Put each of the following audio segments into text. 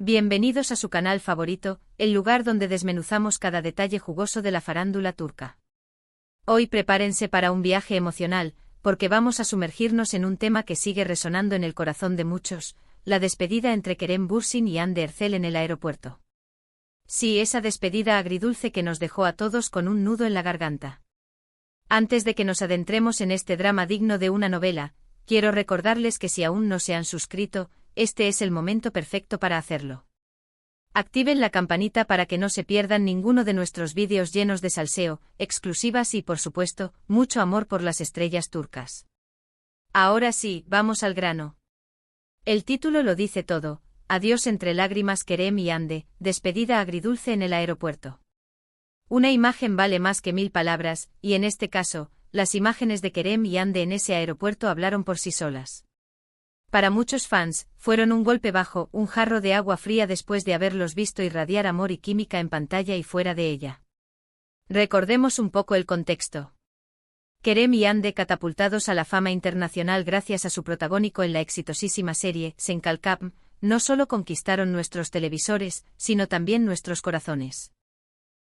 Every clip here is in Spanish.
Bienvenidos a su canal favorito, el lugar donde desmenuzamos cada detalle jugoso de la farándula turca. Hoy prepárense para un viaje emocional, porque vamos a sumergirnos en un tema que sigue resonando en el corazón de muchos, la despedida entre Kerem Bürsin y Hande Erçel en el aeropuerto. Sí, esa despedida agridulce que nos dejó a todos con un nudo en la garganta. Antes de que nos adentremos en este drama digno de una novela, quiero recordarles que si aún no se han suscrito, este es el momento perfecto para hacerlo. Activen la campanita para que no se pierdan ninguno de nuestros vídeos llenos de salseo, exclusivas y, por supuesto, mucho amor por las estrellas turcas. Ahora sí, vamos al grano. El título lo dice todo: adiós entre lágrimas Kerem y Hande, despedida agridulce en el aeropuerto. Una imagen vale más que 1000 palabras, y en este caso, las imágenes de Kerem y Hande en ese aeropuerto hablaron por sí solas. Para muchos fans, fueron un golpe bajo, un jarro de agua fría después de haberlos visto irradiar amor y química en pantalla y fuera de ella. Recordemos un poco el contexto. Kerem y Hande, catapultados a la fama internacional gracias a su protagónico en la exitosísima serie Sen Kalkam, no solo conquistaron nuestros televisores, sino también nuestros corazones.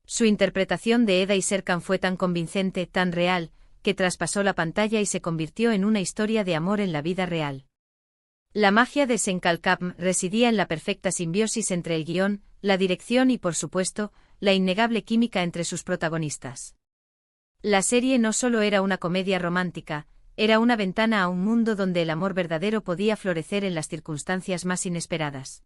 Su interpretación de Eda y Serkan fue tan convincente, tan real, que traspasó la pantalla y se convirtió en una historia de amor en la vida real. La magia de Sen Kalkam residía en la perfecta simbiosis entre el guión, la dirección y, por supuesto, la innegable química entre sus protagonistas. La serie no solo era una comedia romántica, era una ventana a un mundo donde el amor verdadero podía florecer en las circunstancias más inesperadas.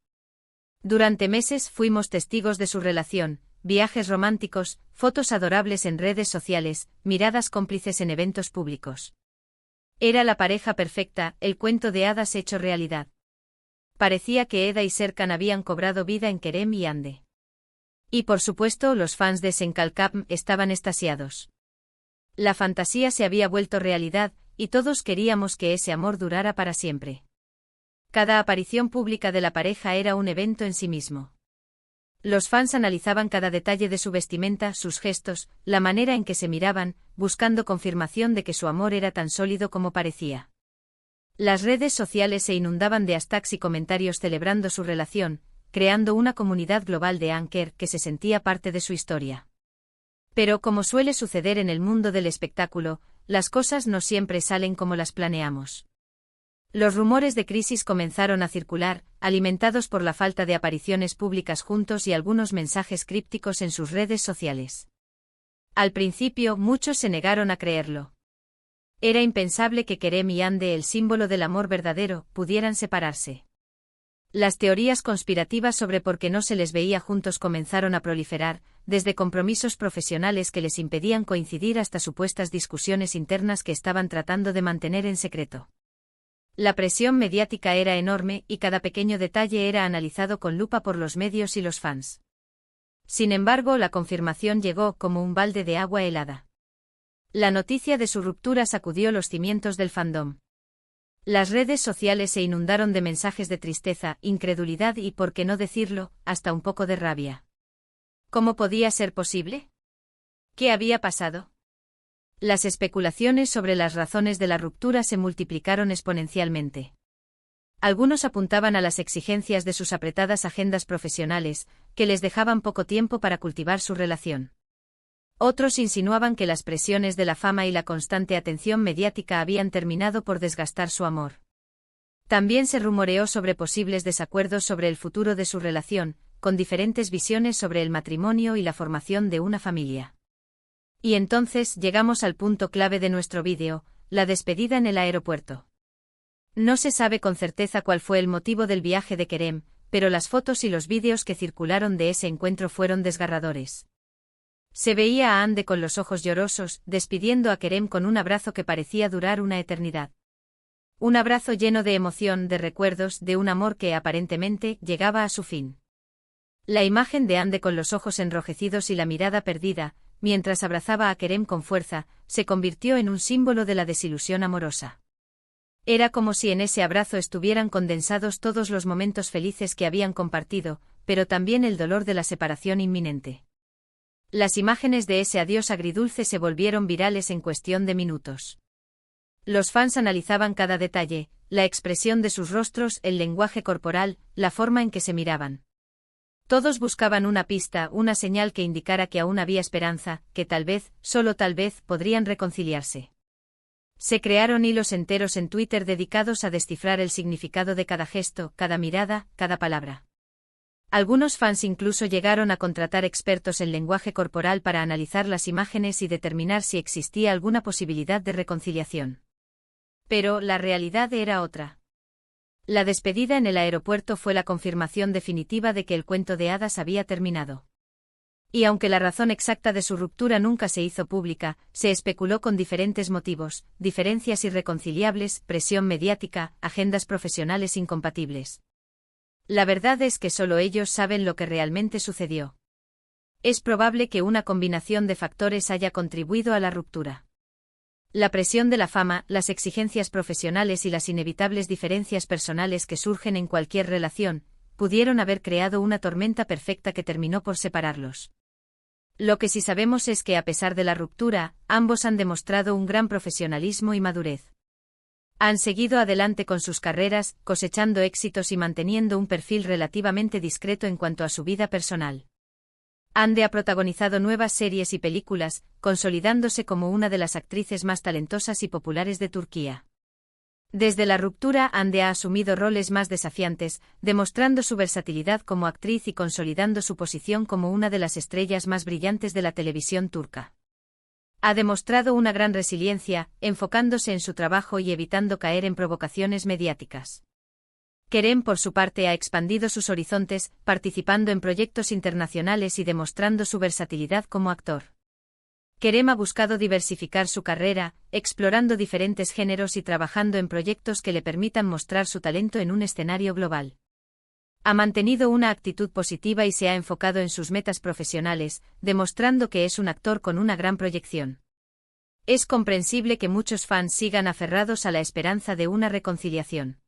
Durante meses fuimos testigos de su relación, viajes románticos, fotos adorables en redes sociales, miradas cómplices en eventos públicos. Era la pareja perfecta, el cuento de hadas hecho realidad. Parecía que Eda y Serkan habían cobrado vida en Kerem y Hande. Y por supuesto los fans de Sen Kalkam estaban extasiados. La fantasía se había vuelto realidad, y todos queríamos que ese amor durara para siempre. Cada aparición pública de la pareja era un evento en sí mismo. Los fans analizaban cada detalle de su vestimenta, sus gestos, la manera en que se miraban, buscando confirmación de que su amor era tan sólido como parecía. Las redes sociales se inundaban de hashtags y comentarios celebrando su relación, creando una comunidad global de Anker que se sentía parte de su historia. Pero como suele suceder en el mundo del espectáculo, las cosas no siempre salen como las planeamos. Los rumores de crisis comenzaron a circular, alimentados por la falta de apariciones públicas juntos y algunos mensajes crípticos en sus redes sociales. Al principio, muchos se negaron a creerlo. Era impensable que Kerem y Hande, el símbolo del amor verdadero, pudieran separarse. Las teorías conspirativas sobre por qué no se les veía juntos comenzaron a proliferar, desde compromisos profesionales que les impedían coincidir hasta supuestas discusiones internas que estaban tratando de mantener en secreto. La presión mediática era enorme y cada pequeño detalle era analizado con lupa por los medios y los fans. Sin embargo, la confirmación llegó como un balde de agua helada. La noticia de su ruptura sacudió los cimientos del fandom. Las redes sociales se inundaron de mensajes de tristeza, incredulidad y, por qué no decirlo, hasta un poco de rabia. ¿Cómo podía ser posible? ¿Qué había pasado? Las especulaciones sobre las razones de la ruptura se multiplicaron exponencialmente. Algunos apuntaban a las exigencias de sus apretadas agendas profesionales, que les dejaban poco tiempo para cultivar su relación. Otros insinuaban que las presiones de la fama y la constante atención mediática habían terminado por desgastar su amor. También se rumoreó sobre posibles desacuerdos sobre el futuro de su relación, con diferentes visiones sobre el matrimonio y la formación de una familia. Y entonces llegamos al punto clave de nuestro vídeo, la despedida en el aeropuerto. No se sabe con certeza cuál fue el motivo del viaje de Kerem, pero las fotos y los vídeos que circularon de ese encuentro fueron desgarradores. Se veía a Hande con los ojos llorosos, despidiendo a Kerem con un abrazo que parecía durar una eternidad. Un abrazo lleno de emoción, de recuerdos, de un amor que aparentemente llegaba a su fin. La imagen de Hande con los ojos enrojecidos y la mirada perdida, mientras abrazaba a Kerem con fuerza, se convirtió en un símbolo de la desilusión amorosa. Era como si en ese abrazo estuvieran condensados todos los momentos felices que habían compartido, pero también el dolor de la separación inminente. Las imágenes de ese adiós agridulce se volvieron virales en cuestión de minutos. Los fans analizaban cada detalle, la expresión de sus rostros, el lenguaje corporal, la forma en que se miraban. Todos buscaban una pista, una señal que indicara que aún había esperanza, que tal vez, solo tal vez, podrían reconciliarse. Se crearon hilos enteros en Twitter dedicados a descifrar el significado de cada gesto, cada mirada, cada palabra. Algunos fans incluso llegaron a contratar expertos en lenguaje corporal para analizar las imágenes y determinar si existía alguna posibilidad de reconciliación. Pero la realidad era otra. La despedida en el aeropuerto fue la confirmación definitiva de que el cuento de hadas había terminado. Y aunque la razón exacta de su ruptura nunca se hizo pública, se especuló con diferentes motivos: diferencias irreconciliables, presión mediática, agendas profesionales incompatibles. La verdad es que solo ellos saben lo que realmente sucedió. Es probable que una combinación de factores haya contribuido a la ruptura. La presión de la fama, las exigencias profesionales y las inevitables diferencias personales que surgen en cualquier relación, pudieron haber creado una tormenta perfecta que terminó por separarlos. Lo que sí sabemos es que a pesar de la ruptura, ambos han demostrado un gran profesionalismo y madurez. Han seguido adelante con sus carreras, cosechando éxitos y manteniendo un perfil relativamente discreto en cuanto a su vida personal. Hande ha protagonizado nuevas series y películas, consolidándose como una de las actrices más talentosas y populares de Turquía. Desde la ruptura, Hande ha asumido roles más desafiantes, demostrando su versatilidad como actriz y consolidando su posición como una de las estrellas más brillantes de la televisión turca. Ha demostrado una gran resiliencia, enfocándose en su trabajo y evitando caer en provocaciones mediáticas. Kerem, por su parte, ha expandido sus horizontes, participando en proyectos internacionales y demostrando su versatilidad como actor. Kerem ha buscado diversificar su carrera, explorando diferentes géneros y trabajando en proyectos que le permitan mostrar su talento en un escenario global. Ha mantenido una actitud positiva y se ha enfocado en sus metas profesionales, demostrando que es un actor con una gran proyección. Es comprensible que muchos fans sigan aferrados a la esperanza de una reconciliación.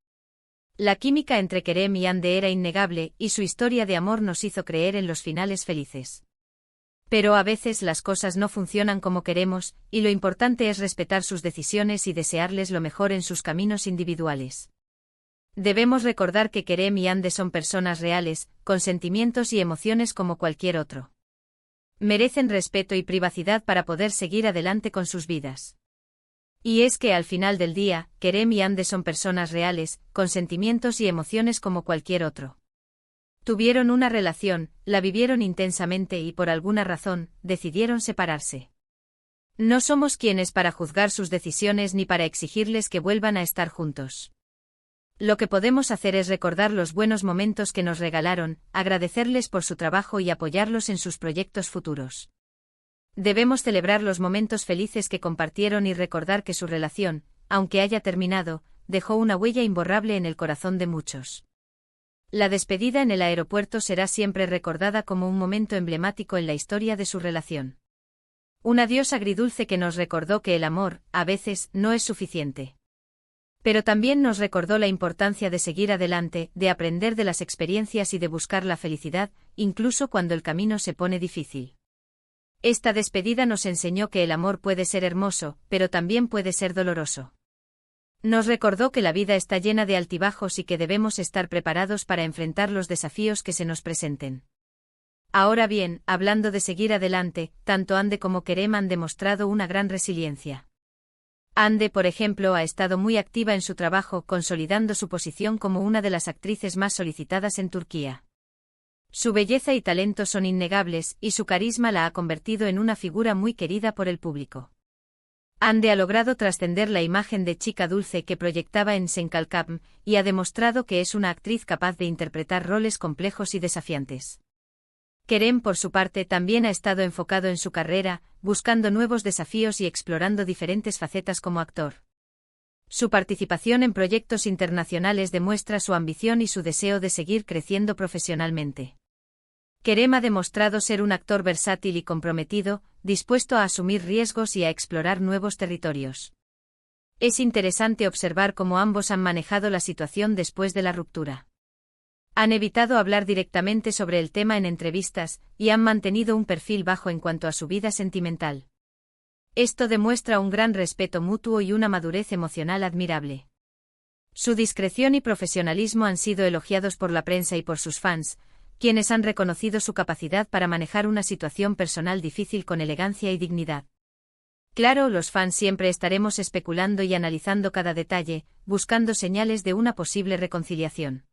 La química entre Kerem y Hande era innegable, y su historia de amor nos hizo creer en los finales felices. Pero a veces las cosas no funcionan como queremos, y lo importante es respetar sus decisiones y desearles lo mejor en sus caminos individuales. Debemos recordar que Kerem y Hande son personas reales, con sentimientos y emociones como cualquier otro. Merecen respeto y privacidad para poder seguir adelante con sus vidas. Y es que al final del día, Kerem y Hande son personas reales, con sentimientos y emociones como cualquier otro. Tuvieron una relación, la vivieron intensamente y por alguna razón, decidieron separarse. No somos quienes para juzgar sus decisiones ni para exigirles que vuelvan a estar juntos. Lo que podemos hacer es recordar los buenos momentos que nos regalaron, agradecerles por su trabajo y apoyarlos en sus proyectos futuros. Debemos celebrar los momentos felices que compartieron y recordar que su relación, aunque haya terminado, dejó una huella imborrable en el corazón de muchos. La despedida en el aeropuerto será siempre recordada como un momento emblemático en la historia de su relación. Un adiós agridulce que nos recordó que el amor, a veces, no es suficiente. Pero también nos recordó la importancia de seguir adelante, de aprender de las experiencias y de buscar la felicidad, incluso cuando el camino se pone difícil. Esta despedida nos enseñó que el amor puede ser hermoso, pero también puede ser doloroso. Nos recordó que la vida está llena de altibajos y que debemos estar preparados para enfrentar los desafíos que se nos presenten. Ahora bien, hablando de seguir adelante, tanto Hande como Kerem han demostrado una gran resiliencia. Hande, por ejemplo, ha estado muy activa en su trabajo, consolidando su posición como una de las actrices más solicitadas en Turquía. Su belleza y talento son innegables, y su carisma la ha convertido en una figura muy querida por el público. Hande ha logrado trascender la imagen de chica dulce que proyectaba en Senkalkam, y ha demostrado que es una actriz capaz de interpretar roles complejos y desafiantes. Kerem, por su parte, también ha estado enfocado en su carrera, buscando nuevos desafíos y explorando diferentes facetas como actor. Su participación en proyectos internacionales demuestra su ambición y su deseo de seguir creciendo profesionalmente. Kerem ha demostrado ser un actor versátil y comprometido, dispuesto a asumir riesgos y a explorar nuevos territorios. Es interesante observar cómo ambos han manejado la situación después de la ruptura. Han evitado hablar directamente sobre el tema en entrevistas, y han mantenido un perfil bajo en cuanto a su vida sentimental. Esto demuestra un gran respeto mutuo y una madurez emocional admirable. Su discreción y profesionalismo han sido elogiados por la prensa y por sus fans, quienes han reconocido su capacidad para manejar una situación personal difícil con elegancia y dignidad. Claro, los fans siempre estaremos especulando y analizando cada detalle, buscando señales de una posible reconciliación.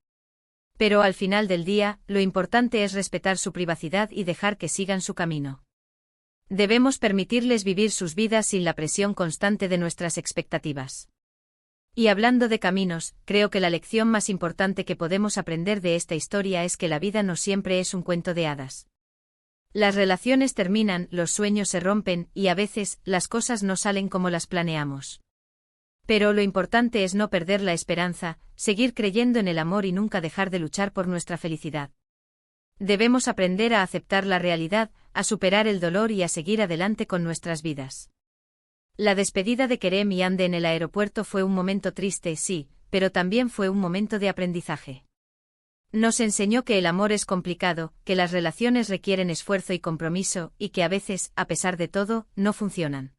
Pero al final del día, lo importante es respetar su privacidad y dejar que sigan su camino. Debemos permitirles vivir sus vidas sin la presión constante de nuestras expectativas. Y hablando de caminos, creo que la lección más importante que podemos aprender de esta historia es que la vida no siempre es un cuento de hadas. Las relaciones terminan, los sueños se rompen, y a veces, las cosas no salen como las planeamos. Pero lo importante es no perder la esperanza, seguir creyendo en el amor y nunca dejar de luchar por nuestra felicidad. Debemos aprender a aceptar la realidad, a superar el dolor y a seguir adelante con nuestras vidas. La despedida de Kerem y Hande en el aeropuerto fue un momento triste, sí, pero también fue un momento de aprendizaje. Nos enseñó que el amor es complicado, que las relaciones requieren esfuerzo y compromiso, y que a veces, a pesar de todo, no funcionan.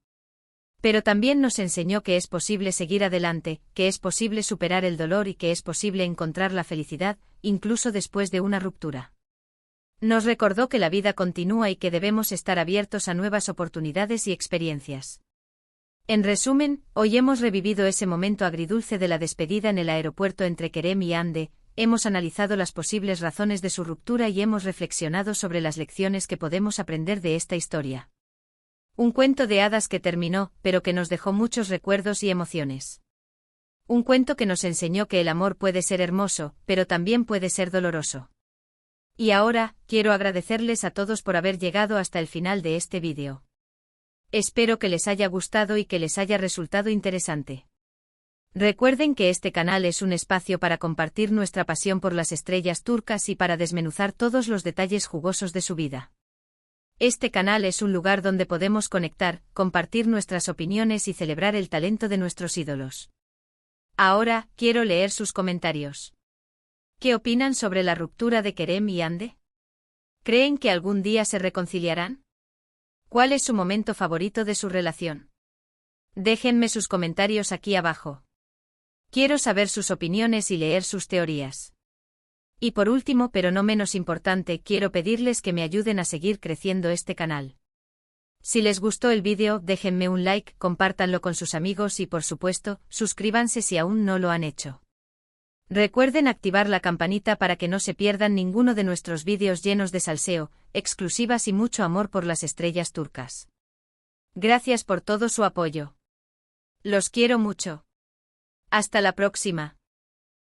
Pero también nos enseñó que es posible seguir adelante, que es posible superar el dolor y que es posible encontrar la felicidad, incluso después de una ruptura. Nos recordó que la vida continúa y que debemos estar abiertos a nuevas oportunidades y experiencias. En resumen, hoy hemos revivido ese momento agridulce de la despedida en el aeropuerto entre Kerem y Hande, hemos analizado las posibles razones de su ruptura y hemos reflexionado sobre las lecciones que podemos aprender de esta historia. Un cuento de hadas que terminó, pero que nos dejó muchos recuerdos y emociones. Un cuento que nos enseñó que el amor puede ser hermoso, pero también puede ser doloroso. Y ahora, quiero agradecerles a todos por haber llegado hasta el final de este vídeo. Espero que les haya gustado y que les haya resultado interesante. Recuerden que este canal es un espacio para compartir nuestra pasión por las estrellas turcas y para desmenuzar todos los detalles jugosos de su vida. Este canal es un lugar donde podemos conectar, compartir nuestras opiniones y celebrar el talento de nuestros ídolos. Ahora, quiero leer sus comentarios. ¿Qué opinan sobre la ruptura de Kerem y Hande? ¿Creen que algún día se reconciliarán? ¿Cuál es su momento favorito de su relación? Déjenme sus comentarios aquí abajo. Quiero saber sus opiniones y leer sus teorías. Y por último, pero no menos importante, quiero pedirles que me ayuden a seguir creciendo este canal. Si les gustó el vídeo, déjenme un like, compártanlo con sus amigos y por supuesto, suscríbanse si aún no lo han hecho. Recuerden activar la campanita para que no se pierdan ninguno de nuestros vídeos llenos de salseo, exclusivas y mucho amor por las estrellas turcas. Gracias por todo su apoyo. Los quiero mucho. Hasta la próxima.